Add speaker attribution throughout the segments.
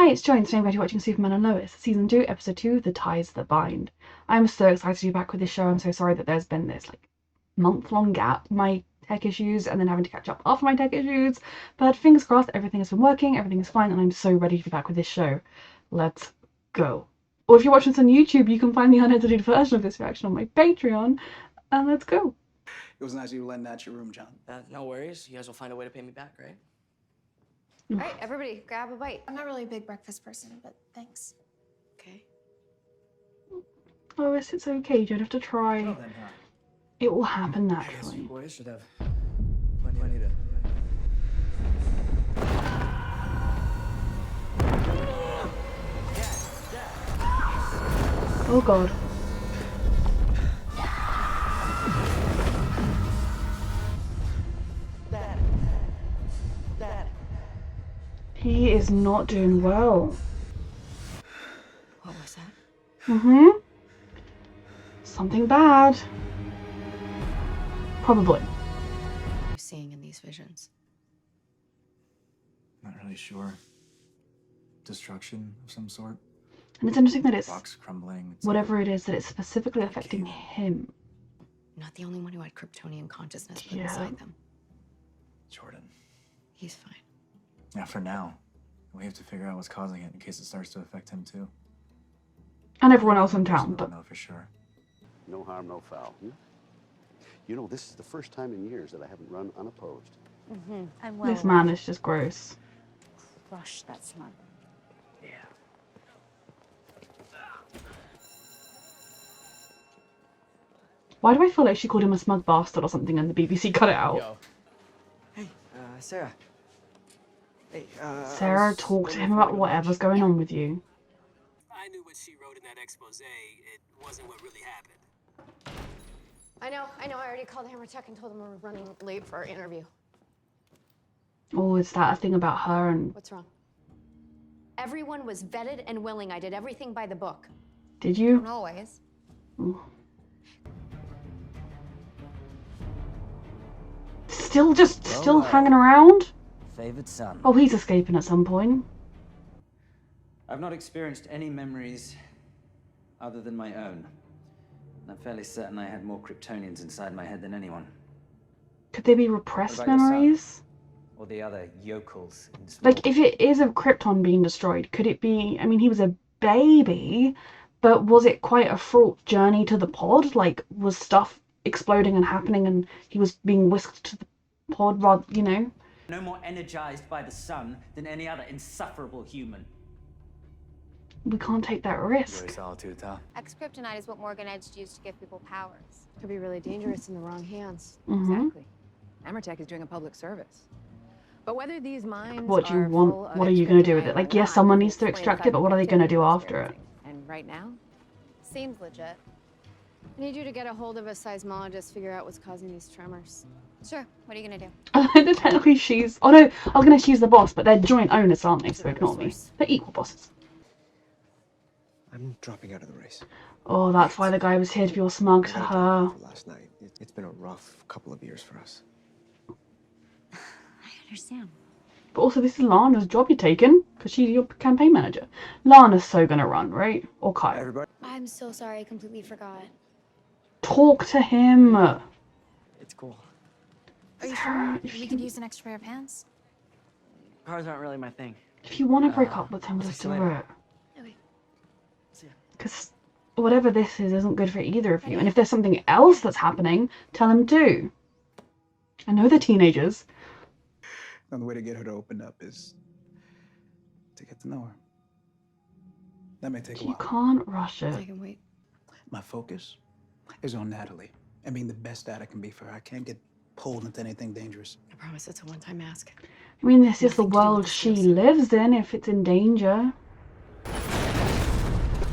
Speaker 1: Hi, it's Joy, and today I'm going to be watching Superman and Lois, Season 2, Episode 2, The Ties That Bind. I'm so excited to be back with this show. I'm so sorry that there's been this, month-long gap, my tech issues, and then having to catch up after my tech issues. But fingers crossed, everything has been working, everything is fine, and I'm so ready to be back with this show. Let's go. Or if you're watching this on YouTube, you can find the unedited version of this reaction on my Patreon, and let's go.
Speaker 2: It was nice of you letting out your room, John.
Speaker 3: No worries. You guys will find a way to pay me back, right?
Speaker 4: All right, everybody, grab a bite. I'm not really a big breakfast person, but thanks.
Speaker 3: Okay.
Speaker 1: Lois, it's okay, you don't have to try.
Speaker 2: Well, then,
Speaker 1: It will happen
Speaker 2: I guess
Speaker 1: naturally.
Speaker 2: you boys should have plenty to...
Speaker 1: Oh god. He is not doing well.
Speaker 3: What was that?
Speaker 1: Something bad. Probably.
Speaker 3: What are you seeing in these visions?
Speaker 2: Not really sure. Destruction of some sort.
Speaker 1: And it's interesting that it's
Speaker 2: Rocks crumbling.
Speaker 1: whatever it is that it's specifically affecting him.
Speaker 3: Not the only one who had Kryptonian consciousness put
Speaker 1: Yeah.
Speaker 3: inside them.
Speaker 2: Jordan.
Speaker 3: He's fine.
Speaker 2: Yeah, for now. We have to figure out what's causing it in case it starts to affect him too.
Speaker 1: And everyone else in
Speaker 2: There's
Speaker 1: town,
Speaker 2: no
Speaker 1: but
Speaker 2: know for sure.
Speaker 5: No harm, no foul. You know, this is the first time in years that I haven't run unopposed.
Speaker 6: I'm well
Speaker 1: this man is just gross.
Speaker 6: crush that smug.
Speaker 2: Yeah.
Speaker 1: Why do I feel like she called him a smug bastard or something and the BBC cut it out?
Speaker 7: Yo. Hey, Sarah. Hey,
Speaker 1: Sarah, talk to him about whatever's going on with you.
Speaker 8: I knew what she wrote in that expose. It wasn't what really happened.
Speaker 4: I know. I already called Hammer Tech and told them we're running late for our interview.
Speaker 1: Oh, is that a thing about her and...
Speaker 4: What's wrong? Everyone was vetted and willing. I did everything by the book.
Speaker 1: Did you?
Speaker 4: Not always.
Speaker 1: Ooh. Still hanging around?
Speaker 9: Favorite son.
Speaker 1: Oh, he's escaping at some point.
Speaker 9: I've not experienced any memories other than my own. And I'm fairly certain I had more Kryptonians inside my head than anyone.
Speaker 1: Could they be repressed
Speaker 9: What about your son?
Speaker 1: memories?
Speaker 9: Or the other yokels in small...
Speaker 1: Like, if it is of Krypton being destroyed, could it be... I mean, he was a baby, but was it quite a fraught journey to the pod? Like, was stuff exploding and happening and he was being whisked to the pod, rather, you know?
Speaker 9: No more energized by the sun than any other insufferable human.
Speaker 1: We can't take that risk.
Speaker 2: Really solitude, huh?
Speaker 6: Ex-kryptonite is what Morgan Edge used to give people powers.
Speaker 4: Could be really dangerous in the wrong hands.
Speaker 10: Exactly. Amertech is doing a public service. But whether these mines
Speaker 1: What do you
Speaker 10: are
Speaker 1: want?
Speaker 10: full of
Speaker 1: What are you going to do with
Speaker 10: kryptonite
Speaker 1: it? Like,
Speaker 10: or
Speaker 1: yes,
Speaker 10: not
Speaker 1: someone
Speaker 10: will
Speaker 1: needs to
Speaker 10: explain
Speaker 1: extract it, but what are they
Speaker 10: exactly
Speaker 1: going to do
Speaker 10: what's
Speaker 1: after it?
Speaker 10: everything. And right now,
Speaker 6: Seems legit.
Speaker 4: I need you to get a hold of a seismologist, figure out what's causing these tremors.
Speaker 6: Sure. What are you gonna do?
Speaker 1: Technically, she's... Oh, no, I was going to she's the boss, but they're joint owners, aren't they? So ignore me. They're equal bosses.
Speaker 7: I'm dropping out of the race.
Speaker 1: Oh, that's why the guy was here to be all smug to her.
Speaker 7: Last night. It's been a rough couple of years for us.
Speaker 6: I understand.
Speaker 1: But also, this is Lana's job you're taking, because she's your campaign manager. Lana's so gonna run, right? Or Kyle.
Speaker 7: Everybody.
Speaker 6: I'm so sorry. I completely forgot.
Speaker 1: Talk to him.
Speaker 7: It's cool.
Speaker 6: Are you
Speaker 1: Sarah,
Speaker 6: sure we could use an extra pair of hands?
Speaker 9: Cars aren't really my thing.
Speaker 1: If you want to break up with him,
Speaker 9: I'll
Speaker 1: just
Speaker 9: see
Speaker 1: do
Speaker 9: you later.
Speaker 1: it.
Speaker 6: Okay.
Speaker 9: See ya.
Speaker 1: Because whatever this is isn't good for either of you. And if there's something else that's happening, tell him too. I know they're teenagers.
Speaker 2: And the way to get her to open up is to get to know her. That may take a
Speaker 1: You
Speaker 2: while.
Speaker 1: can't rush
Speaker 4: I
Speaker 1: it.
Speaker 4: can wait.
Speaker 2: My focus is on Natalie and being the best dad I can be for her. I can't get pulled into anything dangerous.
Speaker 4: I promise it's a one-time ask.
Speaker 1: I mean, this is the
Speaker 4: Nothing to do with
Speaker 1: world
Speaker 4: the
Speaker 1: she
Speaker 4: skills.
Speaker 1: lives in if it's in danger.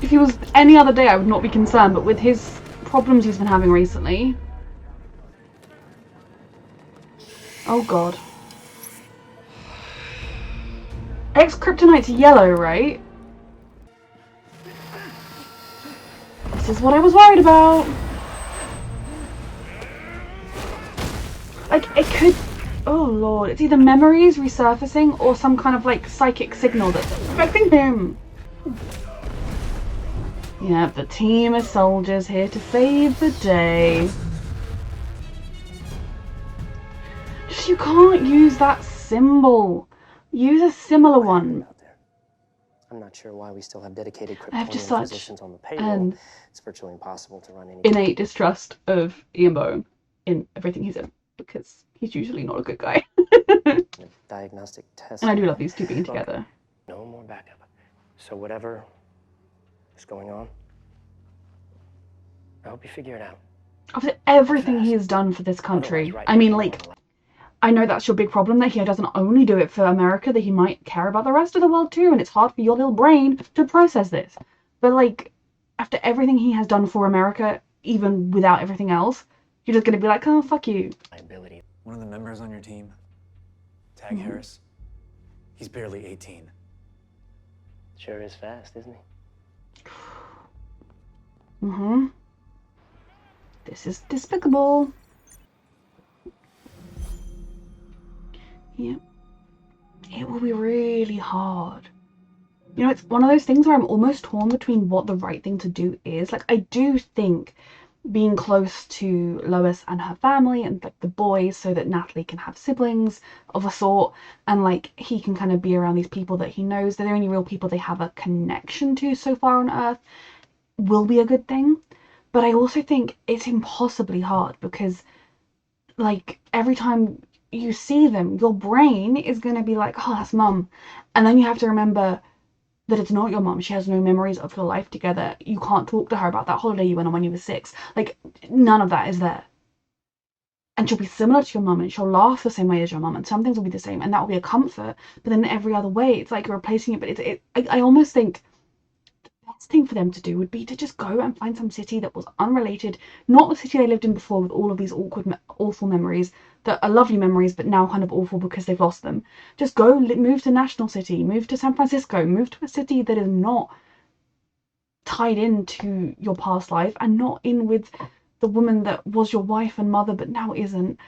Speaker 1: If he was any other day, I would not be concerned, but with his problems he's been having recently... Oh god. Ex-kryptonite's yellow, right? This is what I was worried about. Like, it could Oh lord, it's either memories resurfacing or some kind of like psychic signal that's affecting him. Yeah, the team of soldiers here to save the day. Just, you can't use that symbol. Use a similar one.
Speaker 11: Out there. I'm not sure why we still have dedicated
Speaker 1: I have just
Speaker 11: Kryptonian
Speaker 1: such
Speaker 11: physicians on the payroll.
Speaker 1: an
Speaker 11: It's virtually impossible to run any
Speaker 1: innate distrust of Ian Bohen in everything he's in, because he's usually not a good guy.
Speaker 11: diagnostic test.
Speaker 1: And I do love these two being
Speaker 11: Look,
Speaker 1: together.
Speaker 11: no more backup. So whatever is going on, I hope you figure it out.
Speaker 1: After everything he has done for this country,
Speaker 11: Otherwise, right
Speaker 1: I mean,
Speaker 11: now,
Speaker 1: like, I know that's your big problem, that he doesn't only do it for America, that he might care about the rest of the world too, and it's hard for your little brain to process this. But, like, after everything he has done for America, even without everything else, you're just gonna be like, oh, fuck you.
Speaker 11: Liability.
Speaker 12: One of the members on your team, Tag Harris, he's barely 18.
Speaker 11: Sure is fast, isn't he?
Speaker 1: Mm-hmm. This is despicable. Yep. It will be really hard. You know, it's one of those things where I'm almost torn between what the right thing to do is. Like, I do think being close to Lois and her family and, like, the boys so that Natalie can have siblings of a sort, and, like, he can kind of be around these people that he knows. They're the only real people they have a connection to so far on Earth, will be a good thing. But I also think it's impossibly hard because, like, every time you see them, your brain is going to be like, oh, that's mum. And then you have to remember that it's not your mum. She has no memories of your life together. You can't talk to her about that holiday you went on when you were 6. Like, none of that is there. And she'll be similar to your mum, and she'll laugh the same way as your mum, and some things will be the same, and that will be a comfort. But then every other way, it's like you're replacing it. But I almost think best thing for them to do would be to just go and find some city that was unrelated, not the city they lived in before with all of these awkward, awful memories that are lovely memories but now kind of awful because they've lost them. Just go, move to National City, move to San Francisco, move to a city that is not tied into your past life and not in with the woman that was your wife and mother but now isn't.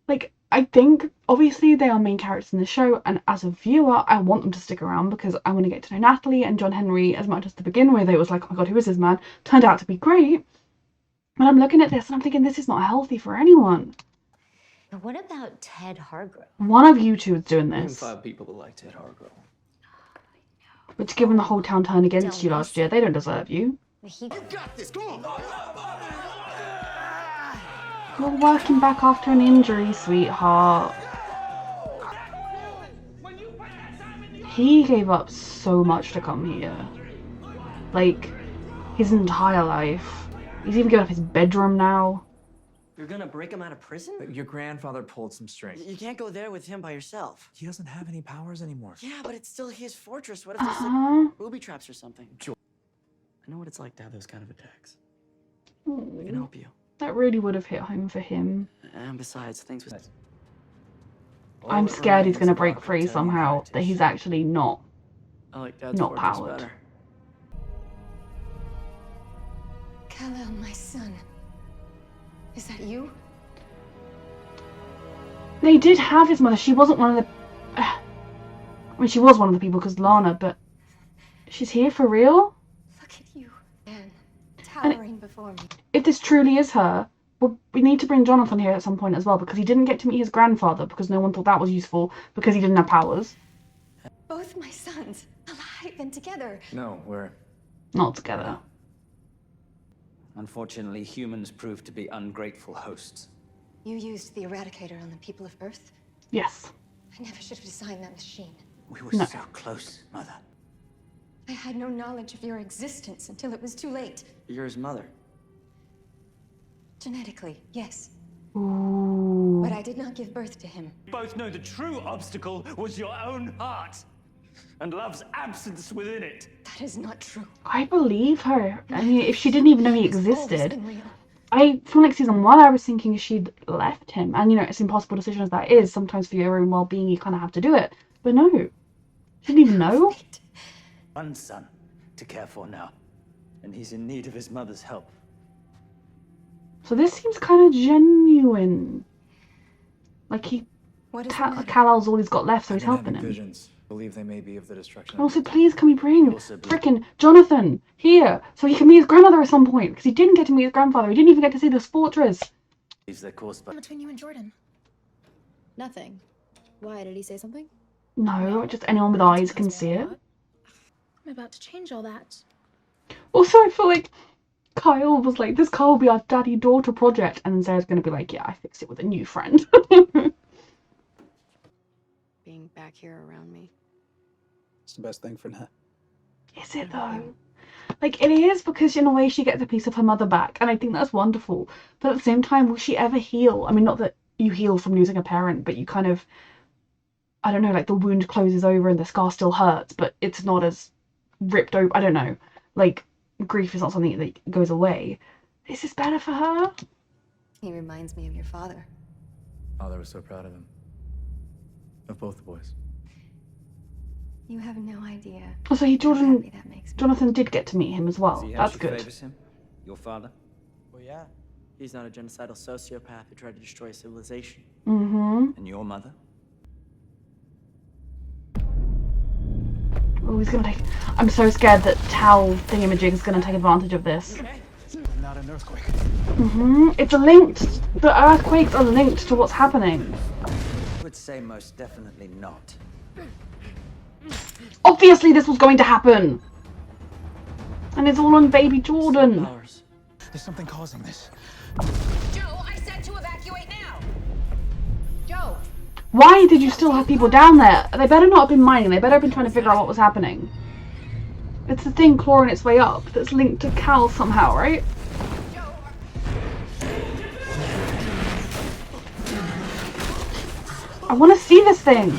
Speaker 1: Like, I think, obviously, they are main characters in the show, and as a viewer, I want them to stick around because I want to get to know Natalie and John Henry as much as to begin with. It was like, oh my god, who is this man? Turned out to be great. But I'm looking at this and I'm thinking, this is not healthy for anyone.
Speaker 6: But what about Ted Hargrove?
Speaker 1: One of you two is doing this.
Speaker 7: 5 people that like Ted Hargrove.
Speaker 1: But given the whole town turned against you last year, they don't deserve you.
Speaker 6: He
Speaker 5: got this. Come on.
Speaker 1: You're working back after an injury, sweetheart. He gave up so much to come here. Like, his entire life. He's even given up his bedroom now.
Speaker 7: You're gonna break him out of prison?
Speaker 12: Your grandfather pulled some strings.
Speaker 7: You can't go there with him by yourself.
Speaker 12: He doesn't have any powers anymore.
Speaker 7: Yeah, but it's still his fortress. What if there's like booby traps or something? I know what it's like to have those kind of attacks. I can help you.
Speaker 1: That really would have hit home for him.
Speaker 7: And besides, things with...
Speaker 1: I'm scared he's going to break free somehow, that he's actually not
Speaker 7: I like Dad's
Speaker 1: not
Speaker 7: fortress
Speaker 1: powered.
Speaker 7: better.
Speaker 4: Kal-El, my son. Is that you?
Speaker 1: They did have his mother. She wasn't one of the... I mean, she was one of the people because Lana, but she's here for real?
Speaker 4: Look at you. And towering before me.
Speaker 1: If this truly is her, well, we need to bring Jonathan here at some point as well, because he didn't get to meet his grandfather because no one thought that was useful because he didn't have powers.
Speaker 4: Both my sons, alive and together.
Speaker 12: No, we're...
Speaker 1: Not together.
Speaker 9: Unfortunately, humans proved to be ungrateful hosts.
Speaker 4: You used the Eradicator on the people of Earth?
Speaker 1: Yes.
Speaker 4: I never should have designed that machine.
Speaker 9: We were
Speaker 1: No.
Speaker 9: so close, Mother.
Speaker 4: I had no knowledge of your existence until it was too late.
Speaker 7: You're his mother.
Speaker 4: Genetically, yes.
Speaker 1: Ooh.
Speaker 4: But I did not give birth to him.
Speaker 13: We both know the true obstacle was your own heart and love's absence within it.
Speaker 4: That is not true.
Speaker 1: I believe her. I mean, if she didn't even know he
Speaker 4: It's always
Speaker 1: existed.
Speaker 4: been real.
Speaker 1: I, from like season 1, I was thinking she'd left him. And, you know, as impossible decision as that is, sometimes for your own well-being, you kind of have to do it. But no. She didn't even know.
Speaker 9: One son to care for now, and he's in need of his mother's help.
Speaker 1: So this seems kind of genuine. Like, he
Speaker 4: What is the matter?
Speaker 1: Kal-El's all he's got left, so
Speaker 12: I've
Speaker 1: he's
Speaker 12: been having
Speaker 1: helping him.
Speaker 12: visions. Believe they may be of the destruction
Speaker 1: And
Speaker 12: of
Speaker 1: also,
Speaker 12: the town.
Speaker 1: please, can we bring
Speaker 9: Also believe-
Speaker 1: frickin' Jonathan here so he can meet his grandmother at some point? Because he didn't get to meet his grandfather. He didn't even get to see this fortress.
Speaker 9: They're caused by...
Speaker 4: Between you and Jordan.
Speaker 3: Nothing. Why? Did he say something?
Speaker 1: No, just anyone with eyes can see it.
Speaker 4: I'm about to change all that.
Speaker 1: Also, I feel like Kyle was like, this Kyle will be our daddy-daughter project. And then Sarah's going to be like, yeah, I fixed it with a new friend.
Speaker 3: Being back here around me.
Speaker 2: It's the best thing for now.
Speaker 1: Is it though? Like, it is, because in a way she gets a piece of her mother back, and I think that's wonderful. But at the same time, will she ever heal? I mean, not that you heal from losing a parent, but you kind of, I don't know, like the wound closes over and the scar still hurts, but it's not as ripped over. I don't know. Like, grief is not something that goes away. Is this better for her?
Speaker 3: He reminds me of your father.
Speaker 12: Father was so proud of him. Of both the boys.
Speaker 3: You have no idea.
Speaker 1: Also,
Speaker 3: how happy that makes me.
Speaker 1: Jonathan did get to meet him as well.
Speaker 9: See how
Speaker 1: That's
Speaker 9: she
Speaker 1: good.
Speaker 9: favors him? Your father?
Speaker 7: Well, yeah. He's not a genocidal sociopath who tried to destroy civilization.
Speaker 1: Mm-hmm.
Speaker 9: And your mother?
Speaker 1: Oh, he's gonna take... I'm so scared that Tal thingamajig's gonna take advantage of this.
Speaker 2: Not an earthquake.
Speaker 1: Mm-hmm. It's linked. The earthquakes are linked to what's happening.
Speaker 9: I would say most definitely not.
Speaker 1: Obviously this was going to happen! And it's all on baby Jordan.
Speaker 2: There's something causing this.
Speaker 10: Joe, I said to evacuate now! Joe!
Speaker 1: Why did you still have people down there? They better not have been mining. They better have been trying to figure out what was happening. It's the thing clawing its way up that's linked to Cal somehow, right? I want to see this thing.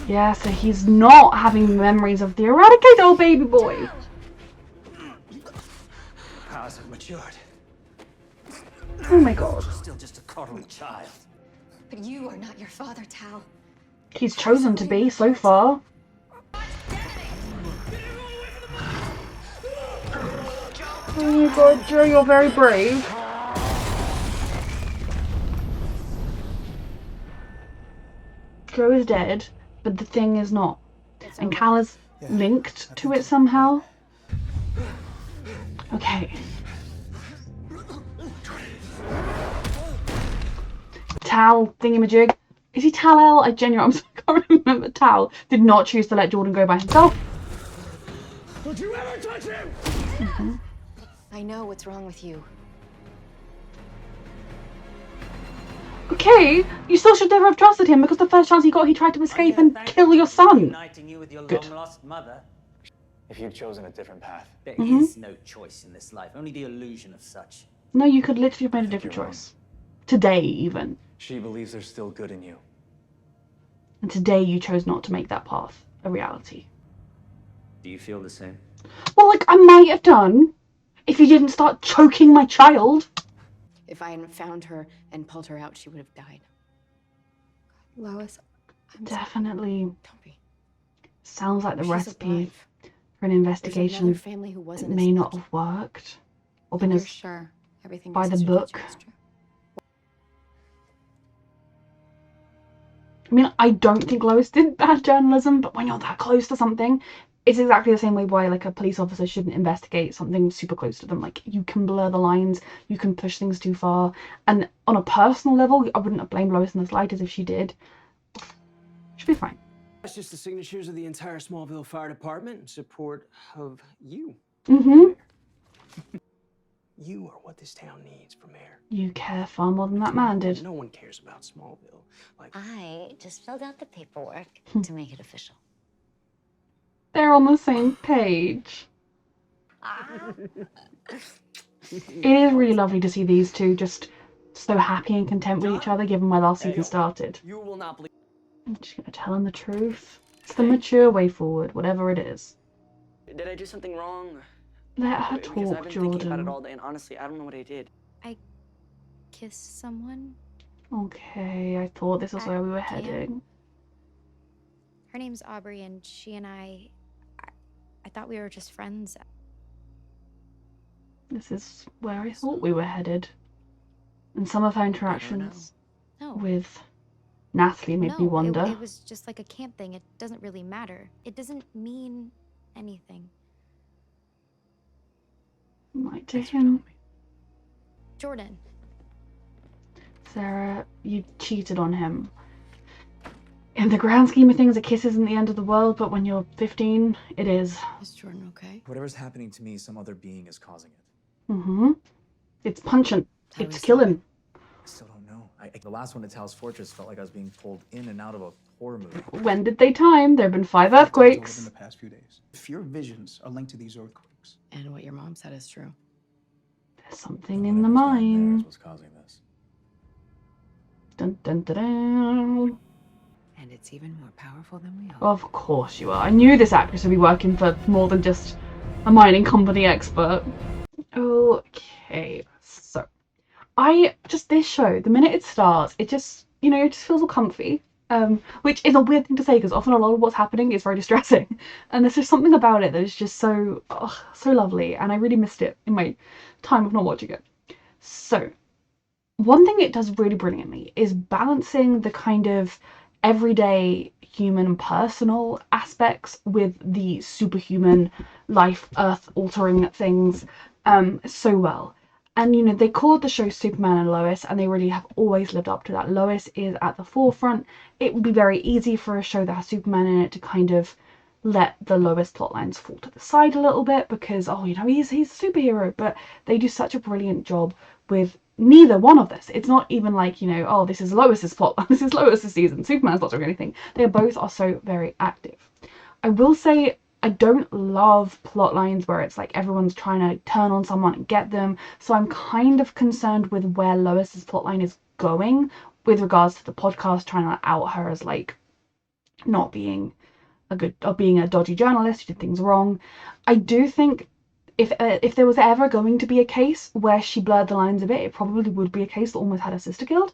Speaker 1: Yeah, so he's not having memories of the eradicated old baby boy.
Speaker 9: How's it matured?
Speaker 1: Oh my god.
Speaker 9: You're still just a coddling child.
Speaker 3: But you are not your father, Tal.
Speaker 1: He's chosen to be so far. Oh my god, Joe, you're very brave. Joe is dead, but the thing is not. And Cal is linked to it somehow. Okay. Tal thingamajig. Is he Tal-El? I genuinely can't remember. Tal did not choose to let Jordan go by himself.
Speaker 13: Don't you ever touch him!
Speaker 1: Mm-hmm.
Speaker 3: I know what's wrong with you.
Speaker 1: Okay, you still should never have trusted him because the first chance he got, he tried to escape and kill your son.
Speaker 9: Uniting you with your long-lost mother.
Speaker 12: If you'd chosen a different path.
Speaker 9: There is no choice in this life, only the illusion of such.
Speaker 1: No, you could literally have made a different choice. Today, even.
Speaker 12: She believes there's still good in you.
Speaker 1: And today you chose not to make that path a reality.
Speaker 9: Do you feel the same?
Speaker 1: Well, like, I might have done if you didn't start choking my child.
Speaker 3: If I hadn't found her and pulled her out, she would have died.
Speaker 4: Lois,
Speaker 1: Definitely.
Speaker 3: Don't be.
Speaker 1: Sounds like the
Speaker 3: She's
Speaker 1: recipe
Speaker 3: alive.
Speaker 1: for an investigation
Speaker 3: There's another family who
Speaker 1: that
Speaker 3: wasn't
Speaker 1: may
Speaker 3: as
Speaker 1: not
Speaker 3: lucky.
Speaker 1: have worked. Or been
Speaker 3: You're
Speaker 1: as
Speaker 3: sure everything
Speaker 1: by
Speaker 3: your
Speaker 1: the
Speaker 3: sister told
Speaker 1: book.
Speaker 3: you was true?
Speaker 1: I mean, I don't think Lois did bad journalism, but when you're that close to something, it's exactly the same way why like a police officer shouldn't investigate something super close to them. Like, you can blur the lines, you can push things too far. And on a personal level, I wouldn't have blamed Lois in the slightest if she did. She'll be fine.
Speaker 8: That's just the signatures of the entire Smallville Fire Department in support of you.
Speaker 1: Mm-hmm.
Speaker 8: You are what this town needs for mayor.
Speaker 1: You care far more than that man did.
Speaker 8: No one cares about Smallville. Like,
Speaker 6: I just filled out the paperwork to make it official.
Speaker 1: They're on the same page. It is really lovely to see these two just so happy and content with each other, given where last season started.
Speaker 8: you will not believe.
Speaker 1: I'm just gonna tell him the truth. It's the mature way forward, whatever it is.
Speaker 7: Did I do something wrong?
Speaker 1: Let her
Speaker 7: Because I've
Speaker 1: talk,
Speaker 7: been thinking about it
Speaker 1: Jordan.
Speaker 7: all day, and honestly, I don't know what I did.
Speaker 3: Kissed someone?
Speaker 1: Okay, I thought this was where we were
Speaker 14: camp.
Speaker 1: heading.
Speaker 14: Her name's Aubrey, and she and I thought we were just friends.
Speaker 1: This is where I thought we were headed. And some of her interactions with Natalie made me wonder.
Speaker 14: It was just like a camp thing. It doesn't really matter. It doesn't mean anything.
Speaker 1: Might to him.
Speaker 14: Jordan.
Speaker 1: Sarah, you cheated on him. In the grand scheme of things, a kiss isn't the end of the world, but when you're 15, it is.
Speaker 3: Is Jordan okay?
Speaker 12: Whatever's happening to me, some other being is causing it.
Speaker 1: Mm-hmm. It's punching. It's killing.
Speaker 12: I still don't know. The last one to Taos Fortress felt like I was being pulled in and out of a horror movie.
Speaker 1: When did they time? There have been 5 earthquakes.
Speaker 2: In the past few days. If your visions are linked to these earthquakes.
Speaker 3: And what your mom said is true.
Speaker 1: There's something in the mine.
Speaker 12: What's causing this?
Speaker 1: Dun, dun, dun, dun.
Speaker 3: And it's even more powerful than we hoped.
Speaker 1: Of course you are. I knew this actress would be working for more than just a mining company expert. Okay, so this show, the minute it starts, it just, it just feels all comfy. Which is a weird thing to say because often a lot of what's happening is very distressing, and there's just something about it that is just so lovely, and I really missed it in my time of not watching it. So, one thing it does really brilliantly is balancing the kind of everyday human and personal aspects with the superhuman life earth altering things so well. And they called the show Superman and Lois, and they really have always lived up to that. Lois is at the forefront. It would be very easy for a show that has Superman in it to kind of let the Lois plotlines fall to the side a little bit because he's a superhero, but they do such a brilliant job with neither one of this. It's not even like, this is Lois's plot, this is Lois's season, Superman's plot or anything. They both are so very active. I will say I don't love plot lines where it's like everyone's trying to turn on someone and get them, so I'm kind of concerned with where Lois's plotline is going with regards to the podcast trying to out her as like not being a good, or being a dodgy journalist who did things wrong. I do think if there was ever going to be a case where she blurred the lines a bit, it probably would be a case that almost had her sister killed.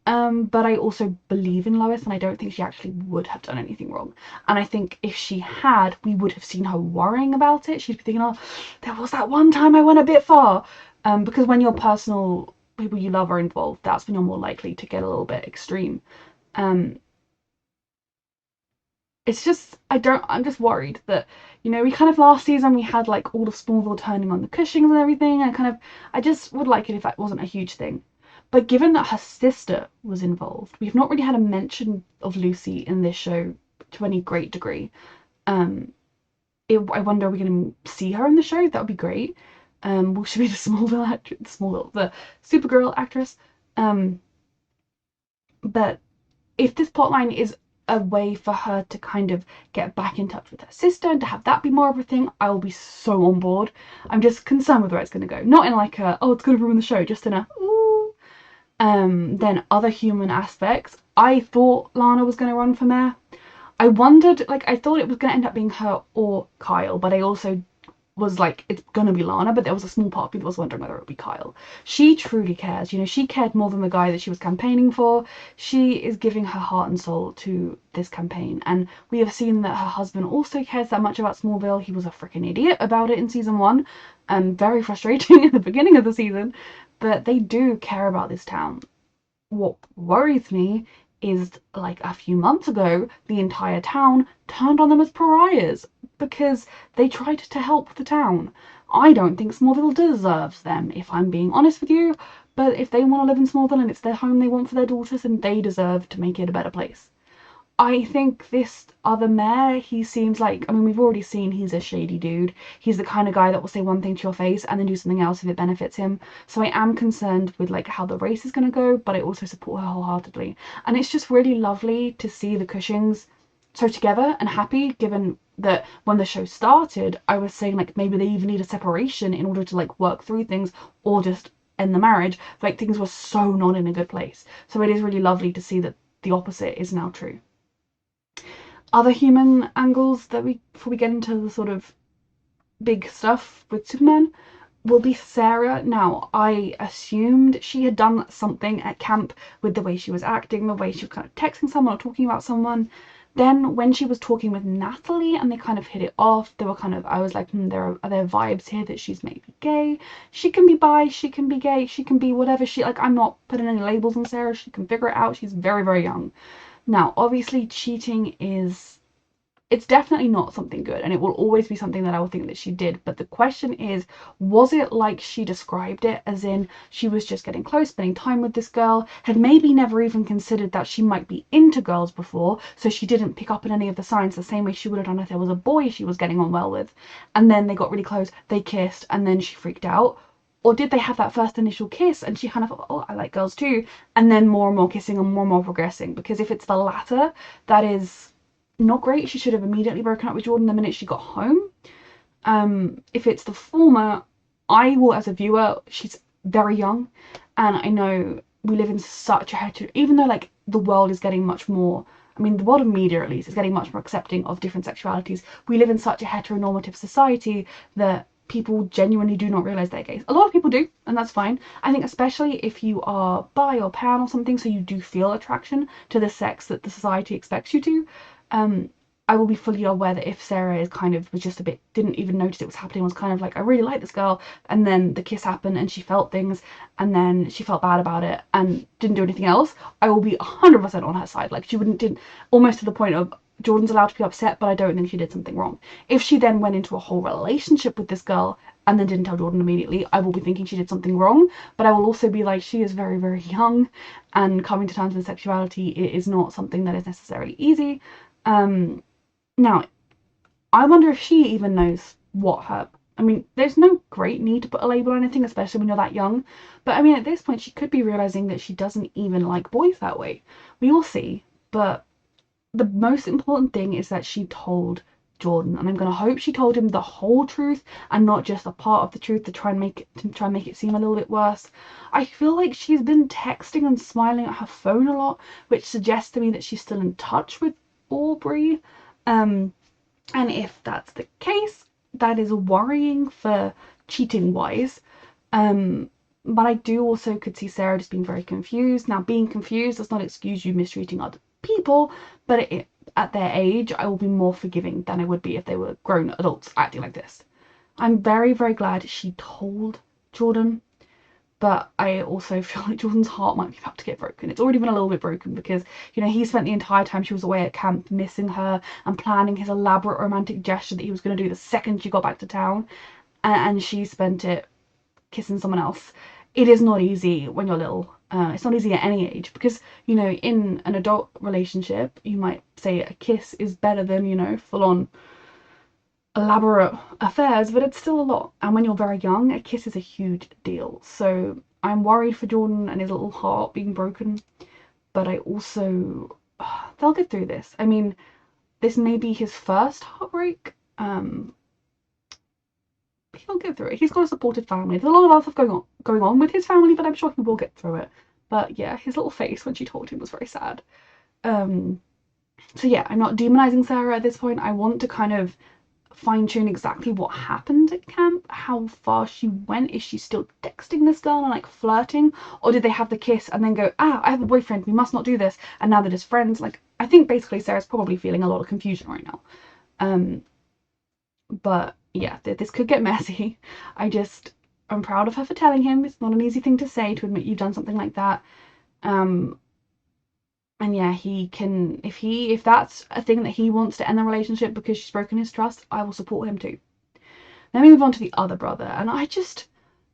Speaker 1: But I also believe in Lois, and I don't think she actually would have done anything wrong. And I think if she had, we would have seen her worrying about it. She'd be thinking, oh, there was that one time I went a bit far. Because when your personal people you love are involved, that's when you're more likely to get a little bit extreme. It's just, I'm just worried that, we kind of last season we had like all of Smallville turning on the Cushings and everything, and I just would like it if that wasn't a huge thing. But given that her sister was involved, we've not really had a mention of Lucy in this show to any great degree. I wonder, are we going to see her in the show? That would be great. Will she be the the Supergirl actress? But if this plotline is a way for her to kind of get back in touch with her sister and to have that be more of a thing, I will be so on board. I'm just concerned with where it's going to go. Not in like a, oh, it's going to ruin the show, just in a, ooh. Then other human aspects. I thought Lana was going to run for mayor. I wondered, I thought it was going to end up being her or Kyle, but I also was like, it's going to be Lana, but there was a small part of me that was wondering whether it would be Kyle. She truly cares. She cared more than the guy that she was campaigning for. She is giving her heart and soul to this campaign, and we have seen that her husband also cares that much about Smallville. He was a freaking idiot about it in season 1, and very frustrating at the beginning of the season, but they do care about this town. What worries me is, like, a few months ago, the entire town turned on them as pariahs because they tried to help the town. I don't think Smallville deserves them, if I'm being honest with you, but if they want to live in Smallville and it's their home they want for their daughters, then they deserve to make it a better place. I think this other mayor, he seems like, we've already seen he's a shady dude. He's the kind of guy that will say one thing to your face and then do something else if it benefits him. So I am concerned with how the race is going to go, but I also support her wholeheartedly. And it's just really lovely to see the Cushings so together and happy, given that when the show started, I was saying maybe they even need a separation in order to work through things or just end the marriage. Things were so not in a good place. So it is really lovely to see that the opposite is now true. Other human angles that before we get into the sort of big stuff with Superman will be Sarah. Now, I assumed she had done something at camp with the way she was acting, the way she was kind of texting someone or talking about someone. Then when she was talking with Natalie and they kind of hit it off, they were kind of, I was like, are there vibes here that she's maybe gay? She can be bi, she can be gay, she can be whatever she, like, I'm not putting any labels on Sarah, she can figure it out, she's very, very young. Now, obviously cheating it's definitely not something good, and it will always be something that I will think that she did. But the question is, was it like she described it, as in she was just getting close, spending time with this girl, had maybe never even considered that she might be into girls before, so she didn't pick up on any of the signs the same way she would have done if there was a boy she was getting on well with, and then they got really close, they kissed, and then she freaked out? Or did they have that first initial kiss and she kind of thought, oh, I like girls too, and then more and more kissing and more progressing? Because if it's the latter, that is not great. She should have immediately broken up with Jordan the minute she got home. If it's the former, I will, as a viewer, she's very young, and I know we live in such a even though like the world is getting much more, I mean the world of media at least is getting much more accepting of different sexualities, we live in such a heteronormative society that people genuinely do not realize they're gay. A lot of people do, and that's fine. I think especially if you are bi or pan or something, so you do feel attraction to the sex that the society expects you to, I will be fully aware that if Sarah is kind of was just a bit, didn't even notice it was happening, was kind of like, I really like this girl, and then the kiss happened and she felt things and then she felt bad about it and didn't do anything else, I will be 100% on her side. Like, she didn't, almost to the point of Jordan's allowed to be upset, but I don't think she did something wrong. If she then went into a whole relationship with this girl and then didn't tell Jordan immediately, I will be thinking she did something wrong, but I will also be like, she is very, very young, and coming to terms with sexuality, it is not something that is necessarily easy. Now, I wonder if she even knows what her... I mean, there's no great need to put a label on anything, especially when you're that young. But I mean, at this point, she could be realizing that she doesn't even like boys that way. We will see. But the most important thing is that she told Jordan, and I'm gonna hope she told him the whole truth and not just a part of the truth to try and make it seem a little bit worse. I feel like she's been texting and smiling at her phone a lot, which suggests to me that she's still in touch with Aubrey. And if that's the case, that is worrying for cheating wise. But I do also could see Sarah just being very confused. Now, being confused does not excuse you mistreating other people, but at their age, I will be more forgiving than I would be if they were grown adults acting like this. I'm very, very glad she told Jordan, but I also feel like Jordan's heart might be about to get broken. It's already been a little bit broken because, you know, he spent the entire time she was away at camp missing her and planning his elaborate romantic gesture that he was going to do the second she got back to town, and she spent it kissing someone else. It is not easy when you're little. It's not easy at any age because, you know, in an adult relationship, you might say a kiss is better than, you know, full-on elaborate affairs, but it's still a lot. And when you're very young, a kiss is a huge deal. So I'm worried for Jordan and his little heart being broken, but I also, they'll get through this. I mean, this may be his first heartbreak. He'll get through it. He's got a supportive family. There's a lot of other stuff going on with his family, but I'm sure he will get through it. But yeah, his little face when she told him was very sad. So yeah, I'm not demonizing Sarah at this point. I want to kind of fine-tune exactly what happened at camp, how far she went. Is she still texting this girl and like flirting, or did they have the kiss and then go, I have a boyfriend, we must not do this, and now they're just friends? Like, I think basically Sarah's probably feeling a lot of confusion right now. But yeah, this could get messy. I'm proud of her for telling him. It's not an easy thing to say, to admit you've done something like that. And yeah, he can, if that's a thing that he wants to end the relationship because she's broken his trust, I will support him too. Then we move on to the other brother, and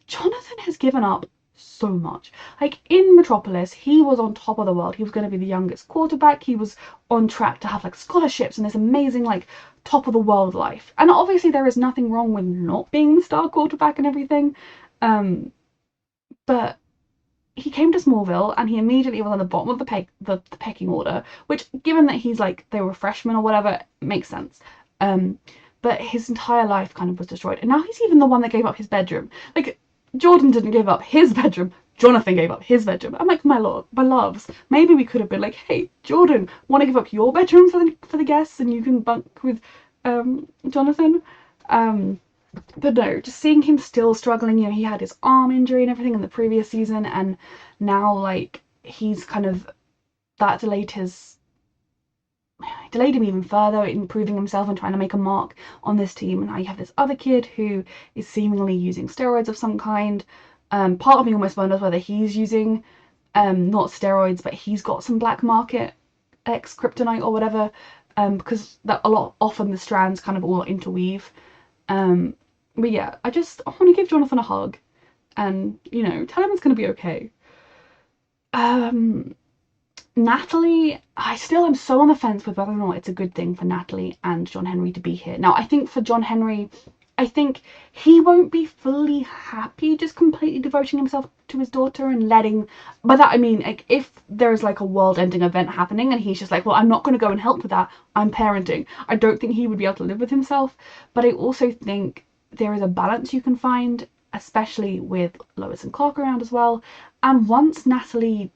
Speaker 1: Jonathan has given up so much. Like, in Metropolis, he was on top of the world. He was going to be the youngest quarterback. He was on track to have like scholarships and this amazing like top of the world life. And obviously there is nothing wrong with not being the star quarterback and everything. But he came to Smallville and he immediately was on the bottom of the pecking order, which, given that he's like, they were freshmen or whatever, makes sense. But his entire life kind of was destroyed. And now he's even the one that gave up his bedroom. Like, Jordan didn't give up his bedroom. Jonathan gave up his bedroom. I'm like, my loves, maybe we could have been like, hey, Jordan, want to give up your bedroom for the guests and you can bunk with Jonathan? But no, just seeing him still struggling, you know, he had his arm injury and everything in the previous season, and now like he's kind of, that delayed his delayed him even further in proving himself and trying to make a mark on this team. And now you have this other kid who is seemingly using steroids of some kind. Part of me almost wonders whether he's using not steroids, but he's got some black market X kryptonite or whatever, because that often the strands kind of all interweave. But yeah, I want to give Jonathan a hug and, you know, tell him it's going to be okay. Natalie, I still am so on the fence with whether or not it's a good thing for Natalie and John Henry to be here. Now, I think for John Henry, I think he won't be fully happy just completely devoting himself to his daughter and letting, by that I mean, like, if there's like a world-ending event happening and he's just like, well, I'm not going to go and help with that, I'm parenting. I don't think he would be able to live with himself, but I also think there is a balance you can find, especially with Lois and Clark around as well. And once Natalie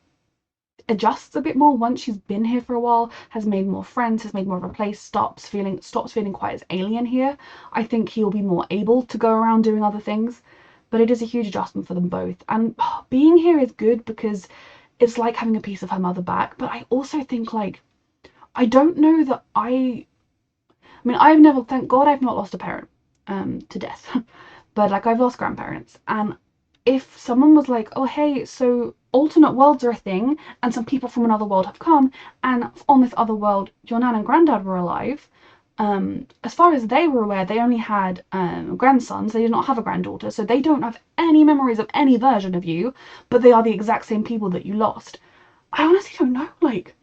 Speaker 1: adjusts a bit more, once she's been here for a while, has made more friends, has made more of a place, stops feeling quite as alien here, I think he'll be more able to go around doing other things. But it is a huge adjustment for them both, and being here is good because it's like having a piece of her mother back. But I also think, like, I don't know that I mean, I've never, thank God I've not lost a parent to death, but like I've lost grandparents, and if someone was like, oh hey, so alternate worlds are a thing and some people from another world have come, and on this other world your nan and granddad were alive, as far as they were aware they only had grandsons, they did not have a granddaughter, so they don't have any memories of any version of you, but they are the exact same people that you lost. I honestly don't know, like,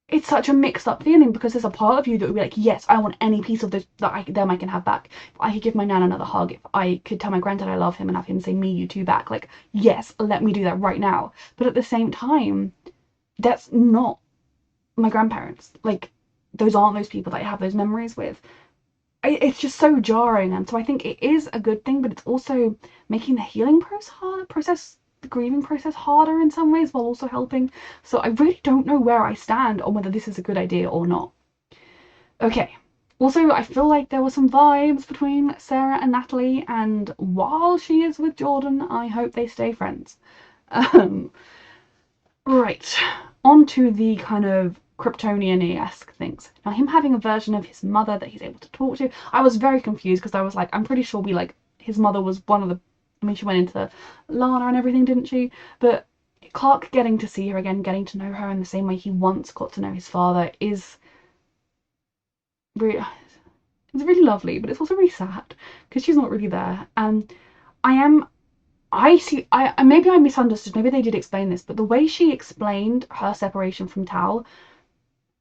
Speaker 1: it's such a mixed up feeling because there's a part of you that would be like, yes, I want any piece of this that I can have back. If I could give my nan another hug, if I could tell my granddad I love him and have him say me, you too back, like, yes, let me do that right now. But at the same time, that's not my grandparents. Like, those aren't those people that I have those memories with. It's just so jarring, and so I think it is a good thing, but it's also making the healing process, the grieving process harder in some ways while also helping. So I really don't know where I stand on whether this is a good idea or not. Okay. Also, I feel like there were some vibes between Sarah and Natalie, and while she is with Jordan, I hope they stay friends. Right. On to the kind of Kryptonian-esque things. Now, him having a version of his mother that he's able to talk to, I was very confused because I was like, I'm pretty sure his mother was one of the, I mean, she went into Lana and everything, didn't she? But Clark getting to see her again, getting to know her in the same way he once got to know his father is really, it's really lovely, but it's also really sad because she's not really there. And maybe I misunderstood, maybe they did explain this, but the way she explained her separation from Tal,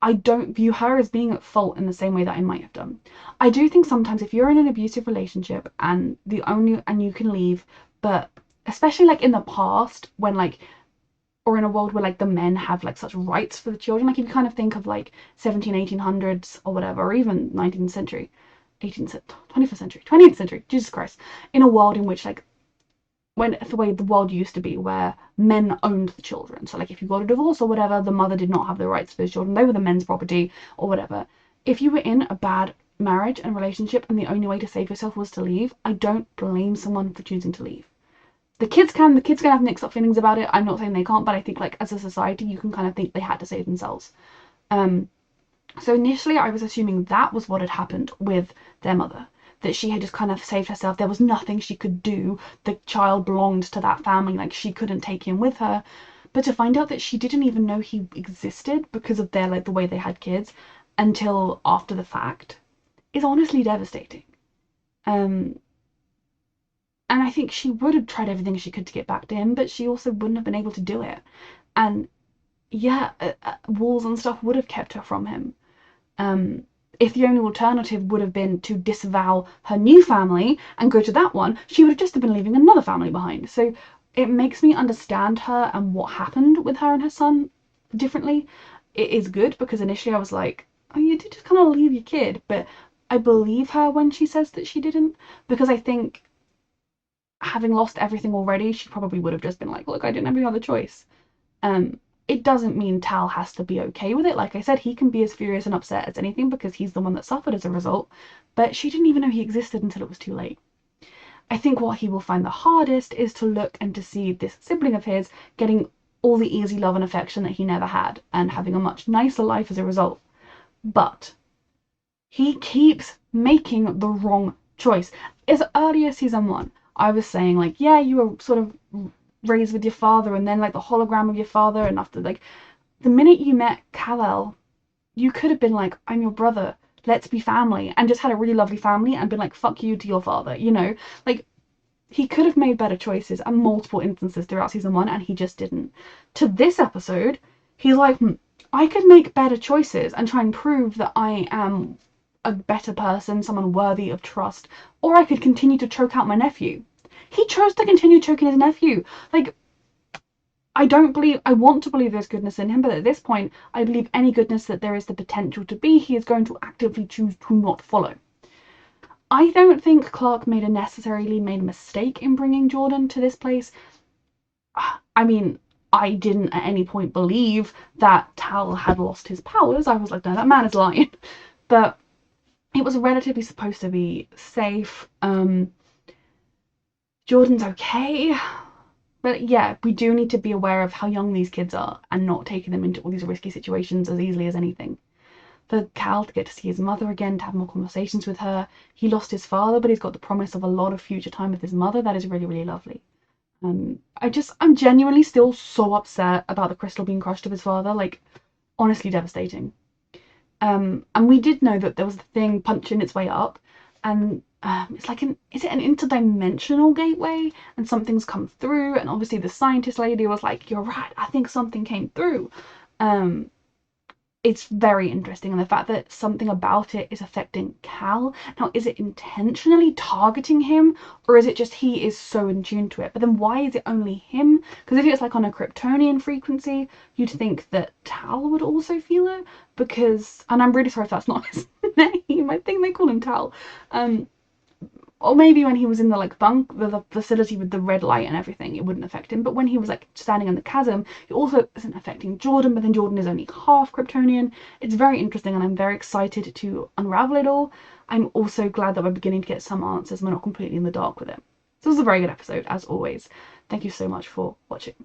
Speaker 1: I don't view her as being at fault in the same way that I might have done. I do think sometimes if you're in an abusive relationship and you can leave, but especially like in the past when like, or in a world where like the men have like such rights for the children, like if you kind of think of like 1800s or whatever, or even 19th century, 21st century, 20th century, Jesus Christ, in a world in which like, when the way the world used to be, where men owned the children. So like if you got a divorce or whatever, the mother did not have the rights for those children. They were the men's property or whatever. If you were in a bad marriage and relationship and the only way to save yourself was to leave, I don't blame someone for choosing to leave. The kids can have mixed up feelings about it. I'm not saying they can't, but I think like as a society, you can kind of think they had to save themselves. So initially I was assuming that was what had happened with their mother, that she had just kind of saved herself. There was nothing she could do. The child belonged to that family, like she couldn't take him with her. But to find out that she didn't even know he existed because of their like the way they had kids until after the fact is honestly devastating. And I think she would have tried everything she could to get back to him, but she also wouldn't have been able to do it. And yeah, walls and stuff would have kept her from him. If the only alternative would have been to disavow her new family and go to that one, she would have just been leaving another family behind. So it makes me understand her and what happened with her and her son differently. It is good because initially I was like, oh, you did just kind of leave your kid, but I believe her when she says that she didn't, because I think having lost everything already, she probably would have just been like, look, I didn't have any other choice. It doesn't mean Tal has to be okay with it. Like I said, he can be as furious and upset as anything because he's the one that suffered as a result, but she didn't even know he existed until it was too late. I think what he will find the hardest is to look and to see this sibling of his getting all the easy love and affection that he never had and having a much nicer life as a result. But he keeps making the wrong choice. As early as season 1, I was saying, like, yeah, you were sort of raised with your father, and then, like, the hologram of your father, and after, like, the minute you met Kal-El, you could have been like, I'm your brother, let's be family, and just had a really lovely family and been like, fuck you to your father, you know? Like, he could have made better choices at multiple instances throughout season 1, and he just didn't. To this episode, he's like, I could make better choices and try and prove that I am a better person, someone worthy of trust, or I could continue to choke out my nephew. He chose to continue choking his nephew. Like, I want to believe there's goodness in him, but at this point, I believe any goodness that there is the potential to be, he is going to actively choose to not follow. I don't think Clarke necessarily made a mistake in bringing Jordan to this place. I mean, I didn't at any point believe that Tal had lost his powers. I was like, no, that man is lying. But it was relatively supposed to be safe. Jordan's okay. But yeah, we do need to be aware of how young these kids are and not taking them into all these risky situations as easily as anything. For Cal to get to see his mother again, to have more conversations with her. He lost his father, but he's got the promise of a lot of future time with his mother. That is really, really lovely. I'm genuinely still so upset about the crystal being crushed of his father. Like, honestly devastating. And we did know that there was the thing punching its way up, and it's like is it an interdimensional gateway? And something's come through, and obviously the scientist lady was like, "You're right, I think something came through." It's very interesting, and the fact that something about it is affecting Cal. Now, is it intentionally targeting him, or is it just he is so in tune to it? But then why is it only him? Because if it's like on a Kryptonian frequency, you'd think that Tal would also feel it, because, and I'm really sorry if that's not his name, I think they call him Tal. Or maybe when he was in the like the facility with the red light and everything, it wouldn't affect him. But when he was like standing in the chasm, it also isn't affecting Jordan. But then Jordan is only half Kryptonian. It's very interesting, and I'm very excited to unravel it all. I'm also glad that we're beginning to get some answers. We're not completely in the dark with it. So this was a very good episode, as always. Thank you so much for watching.